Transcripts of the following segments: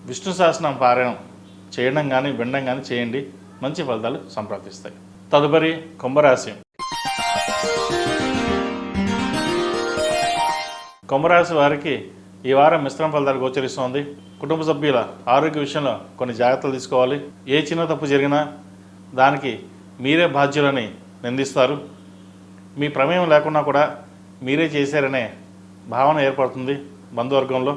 విష్ణు సహస్రనామ పారాయణం చేయడం కానీ వినడం కానీ చేయండి, మంచి ఫలితాలు సంప్రాప్తిస్తాయి. తదుపరి కుంభరాశి. కుంభరాశి వారికి ఈ వారం మిశ్రమ ఫలితాలు గోచరిస్తోంది. కుటుంబ సభ్యుల ఆరోగ్య విషయంలో కొన్ని జాగ్రత్తలు తీసుకోవాలి. ఏ చిన్న తప్పు జరిగినా దానికి మీరే బాధ్యులని నిందిస్తారు. మీ ప్రమేయం లేకున్నా కూడా మీరే చేశారనే భావన ఏర్పడుతుంది. బంధువర్గంలో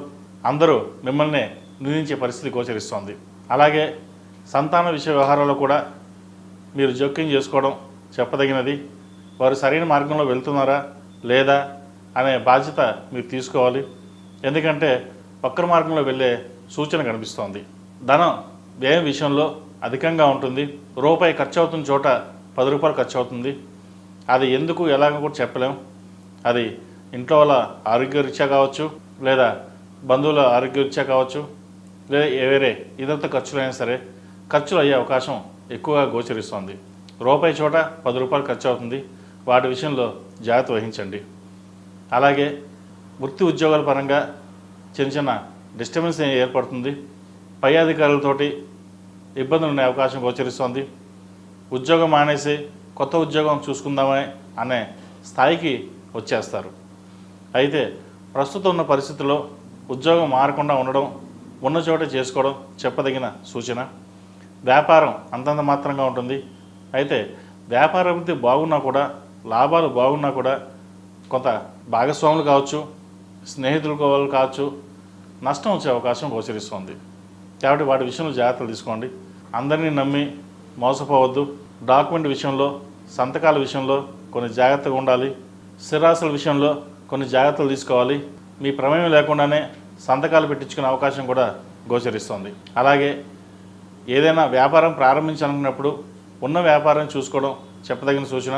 అందరూ మిమ్మల్ని నిందించే పరిస్థితి గోచరిస్తోంది. అలాగే సంతాన విషయ వ్యవహారాల్లో కూడా మీరు జోక్యం చేసుకోవడం చెప్పదగినది. వారు సరైన మార్గంలో వెళ్తున్నారా లేదా అనే బాధ్యత మీరు తీసుకోవాలి. ఎందుకంటే వక్ర మార్గంలో వెళ్ళే సూచన కనిపిస్తోంది. ధనం వ్యయం విషయంలో అధికంగా ఉంటుంది. రూపాయి ఖర్చు అవుతున్న చోట 10 రూపాయలు ఖర్చు అవుతుంది. అది ఎందుకు ఎలాగో కూడా చెప్పలేం. అది ఇంట్లో వాళ్ళ ఆరోగ్యరీత్యా కావచ్చు, లేదా బంధువుల ఆరోగ్యరీత్యా కావచ్చు, లేదా వేరే ఇతరత ఖర్చులైనా సరే ఖర్చులు అయ్యే అవకాశం ఎక్కువగా గోచరిస్తోంది. రూపాయి చోట 10 రూపాయలు ఖర్చు అవుతుంది. వాటి విషయంలో జాగ్రత్త వహించండి. అలాగే వృత్తి ఉద్యోగాల పరంగా చిన్న చిన్న డిస్టర్బెన్స్ ఏర్పడుతుంది. పై అధికారులతోటి ఇబ్బందులు ఉండే అవకాశం గోచరిస్తోంది. ఉద్యోగం మానేసి కొత్త ఉద్యోగం చూసుకుందామని అనే స్థాయికి వచ్చేస్తారు. అయితే ప్రస్తుతం ఉన్న పరిస్థితుల్లో ఉద్యోగం మారకుండా ఉండడం, ఉన్న చోట చేసుకోవడం చెప్పదగిన సూచన. వ్యాపారం అంతంత మాత్రంగా ఉంటుంది. అయితే వ్యాపార అభివృద్ధి బాగున్నా కూడా, లాభాలు బాగున్నా కూడా కొంత భాగస్వాములు కావచ్చు, స్నేహితులు కావచ్చు, నష్టం వచ్చే అవకాశం గోచరిస్తుంది. కాబట్టి వాటి విషయంలో జాగ్రత్తలు తీసుకోండి. అందరినీ నమ్మి మోసపోవద్దు. డాక్యుమెంట్ విషయంలో, సంతకాల విషయంలో కొన్ని జాగ్రత్తగా ఉండాలి. స్థిరాస్తుల విషయంలో కొన్ని జాగ్రత్తలు తీసుకోవాలి. మీ ప్రమేయం లేకుండానే సంతకాలు పెట్టించుకునే అవకాశం కూడా గోచరిస్తుంది. అలాగే ఏదైనా వ్యాపారం ప్రారంభించాలనుకున్నప్పుడు ఉన్న వ్యాపారం చూసుకోవడం చెప్పదగిన సూచన.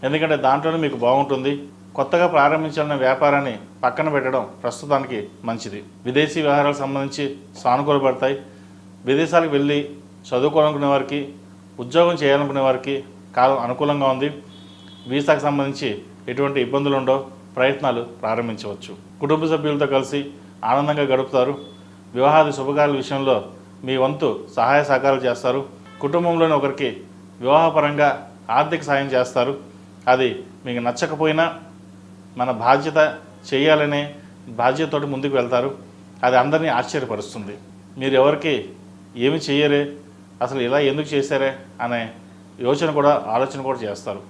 ఎందుకంటే దాంట్లోనే మీకు బాగుంటుంది. కొత్తగా ప్రారంభించాలన్న వ్యాపారాన్ని పక్కన పెట్టడం ప్రస్తుతానికి మంచిది. విదేశీ వ్యవహారాలకు సంబంధించి సానుకూల పడతాయి. విదేశాలకు వెళ్ళి చదువుకోవాలనుకునే వారికి, ఉద్యోగం చేయాలనుకునే వారికి కాలం అనుకూలంగా ఉంది. వీసాకు సంబంధించి ఎటువంటి ఇబ్బందులు ఉండవు. ప్రయత్నాలు ప్రారంభించవచ్చు. కుటుంబ సభ్యులతో కలిసి ఆనందంగా గడుపుతారు. వివాహాది శుభకార్యాల విషయంలో మీ వంతు సహాయ సహకారాలు చేస్తారు. కుటుంబంలోని ఒకరికి వివాహపరంగా ఆర్థిక సాయం చేస్తారు. అది మీకు నచ్చకపోయినా మన బాధ్యత చేయాలనే బాధ్యతతోటి ముందుకు వెళ్తారు. అది అందరినీ ఆశ్చర్యపరుస్తుంది. మీరు ఎవరికి ఏమి చేయరే, అసలు ఇలా ఎందుకు చేశారే అనే ఆలోచన కూడా చేస్తారు.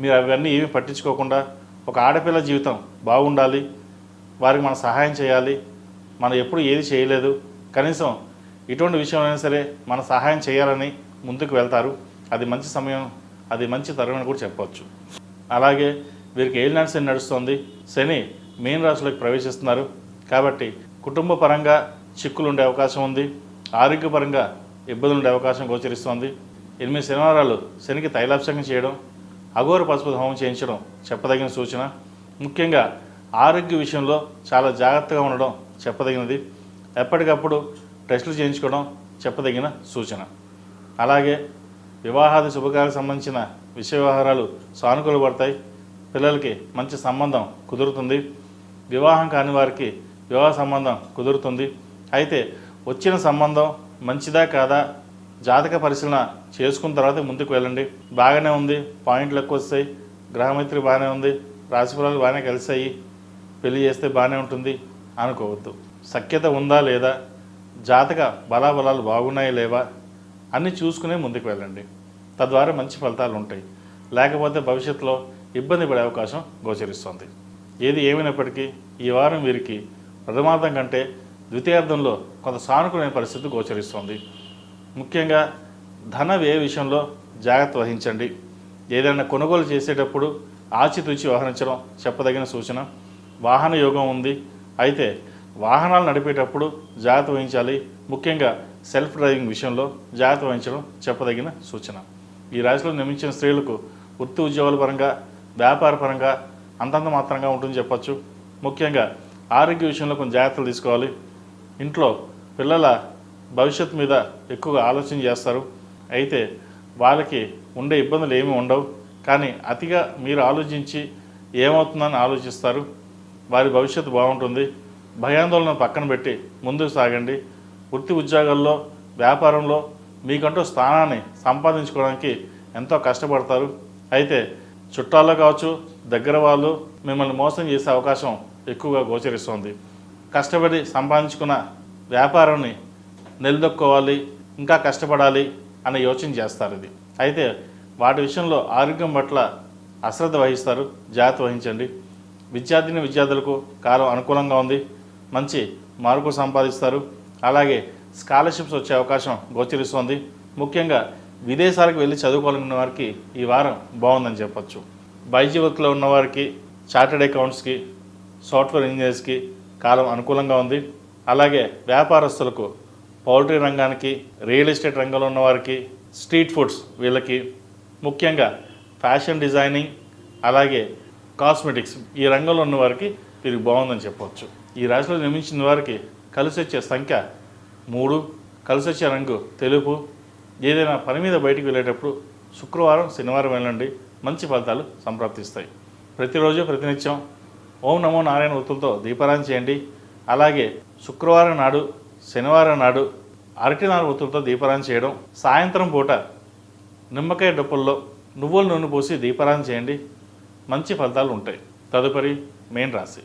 మీరు అవన్నీ ఏమి పట్టించుకోకుండా ఒక ఆడపిల్ల జీవితం బాగుండాలి, వారికి మనం సహాయం చేయాలి, మనం ఎప్పుడు ఏది చేయలేదు, కనీసం ఇటువంటి విషయంలో సరే మన సహాయం చేయాలని ముందుకు వెళ్తారు. అది మంచి సమయం, అది మంచి తరుణం కూడా చెప్పవచ్చు. అలాగే వీరికి ఏలినాటి శని నడుస్తుంది. శని మీన రాశిలోకి ప్రవేశిస్తున్నారు. కాబట్టి కుటుంబ పరంగా చిక్కులు ఉండే అవకాశం ఉంది. ఆరోగ్యపరంగా ఇబ్బందులు ఉండే అవకాశం గోచరిస్తోంది. 8 శనివారాలు శనికి తైలాభిషేకం చేయడం, అఘోర పశుపతి హోమం చేయించడం చెప్పదగిన సూచన. ముఖ్యంగా ఆరోగ్య విషయంలో చాలా జాగ్రత్తగా ఉండడం చెప్పదగినది. ఎప్పటికప్పుడు టెస్టులు చేయించుకోవడం చెప్పదగిన సూచన. అలాగే వివాహాది శుభకార్యాలకు సంబంధించిన విషయ వ్యవహారాలు సానుకూల పడతాయి. పిల్లలకి మంచి సంబంధం కుదురుతుంది. వివాహం కాని వారికి వివాహ సంబంధం కుదురుతుంది. అయితే వచ్చిన సంబంధం మంచిదా కాదా జాతక పరిశీలన చేసుకున్న తర్వాత ముందుకు వెళ్ళండి. బాగానే ఉంది, పాయింట్లు ఎక్కువ వస్తాయి, గ్రహమైత్రి బాగానే ఉంది, రాశిఫలాలు బాగానే కలిసాయి, పెళ్లి చేస్తే బాగానే ఉంటుంది అనుకోవద్దు. సఖ్యత ఉందా లేదా, జాతక బలాబలాలు బాగున్నాయా లేవా అన్నీ చూసుకునే ముందుకు వెళ్ళండి. తద్వారా మంచి ఫలితాలు ఉంటాయి. లేకపోతే భవిష్యత్తులో ఇబ్బంది పడే అవకాశం గోచరిస్తుంది. ఏది ఏమైనప్పటికీ ఈ వారం వీరికి ప్రథమార్థం కంటే ద్వితీయార్థంలో కొంత సానుకూలమైన పరిస్థితి గోచరిస్తుంది. ముఖ్యంగా ధన వ్యయ విషయంలో జాగ్రత్త వహించండి. ఏదైనా కొనుగోలు చేసేటప్పుడు ఆచితూచి వ్యవహరించడం చెప్పదగిన సూచన. వాహన యోగం ఉంది. అయితే వాహనాలు నడిపేటప్పుడు జాగ్రత్త వహించాలి. ముఖ్యంగా సెల్ఫ్ డ్రైవింగ్ విషయంలో జాగ్రత్త వహించడం చెప్పదగిన సూచన. ఈ రాశిలో నిర్మించిన స్త్రీలకు వృత్తి ఉద్యోగాల పరంగా, వ్యాపార పరంగా అంతంత మాత్రంగా ఉంటుంది చెప్పచ్చు. ముఖ్యంగా ఆరోగ్య విషయంలో కొన్ని జాగ్రత్తలు తీసుకోవాలి. ఇంట్లో పిల్లల భవిష్యత్తు మీద ఎక్కువగా ఆలోచన చేస్తారు. అయితే వాళ్ళకి ఉండే ఇబ్బందులు ఏమీ ఉండవు. కానీ అతిగా మీరు ఆలోచించి ఏమవుతుందని ఆలోచిస్తారు. వారి భవిష్యత్తు బాగుంటుంది. భయాందోళన పక్కన పెట్టి ముందుకు సాగండి. వృత్తి ఉద్యోగాల్లో వ్యాపారంలో మీకంటూ స్థానాన్ని సంపాదించుకోవడానికి ఎంతో కష్టపడతారు. అయితే చుట్టాల్లో కావచ్చు, దగ్గర వాళ్ళు మిమ్మల్ని మోసం చేసే అవకాశం ఎక్కువగా గోచరిస్తుంది. కష్టపడి సంపాదించుకున్న వ్యాపారాన్ని నిలదొక్కోవాలి, ఇంకా కష్టపడాలి అనే యోచన చేస్తారు. ఇది అయితే వాటి విషయంలో ఆరోగ్యం పట్ల అశ్రద్ధ వహిస్తారు, జాగ్రత్త వహించండి. విద్యార్థులకు కాలం అనుకూలంగా ఉంది, మంచి మార్కులు సంపాదిస్తారు. అలాగే స్కాలర్షిప్స్ వచ్చే అవకాశం గోచరిస్తుంది. ముఖ్యంగా విదేశాలకు వెళ్ళి చదువుకోవాలనుకున్న వారికి ఈ వారం బాగుందని చెప్పచ్చు. వైద్య వృత్తిలో ఉన్నవారికి, చార్టెడ్ అకౌంట్స్కి, సాఫ్ట్వేర్ ఇంజనీర్స్కి కాలం అనుకూలంగా ఉంది. అలాగే వ్యాపారస్తులకు, పౌల్ట్రీ రంగానికి, రియల్ ఎస్టేట్ రంగంలో ఉన్నవారికి, స్ట్రీట్ ఫుడ్స్ వీళ్ళకి, ముఖ్యంగా ఫ్యాషన్ డిజైనింగ్ అలాగే కాస్మెటిక్స్ ఈ రంగంలో ఉన్నవారికి వీరికి బాగుందని చెప్పవచ్చు. ఈ రాశిలో నిర్మించిన వారికి కలిసి వచ్చే సంఖ్య 3, కలిసి వచ్చే రంగు తెలుపు. ఏదైనా పని మీద బయటికి వెళ్ళేటప్పుడు శుక్రవారం, శనివారం వెళ్ళండి, మంచి ఫలితాలు సంప్రాప్తిస్తాయి. ప్రతిరోజు ప్రతినిత్యం ఓం నమో నారాయణ వృత్తులతో దీపారాధన చేయండి. అలాగే శుక్రవారం నాడు, శనివారం నాడు అరటినార వృత్తులతో దీపారాధన చేయడం, సాయంత్రం పూట నిమ్మకాయ డొప్పల్లో నువ్వుల నూనె పోసి దీపారాధన చేయండి, మంచి ఫలితాలు ఉంటాయి. తదుపరి మేన్ రాశి.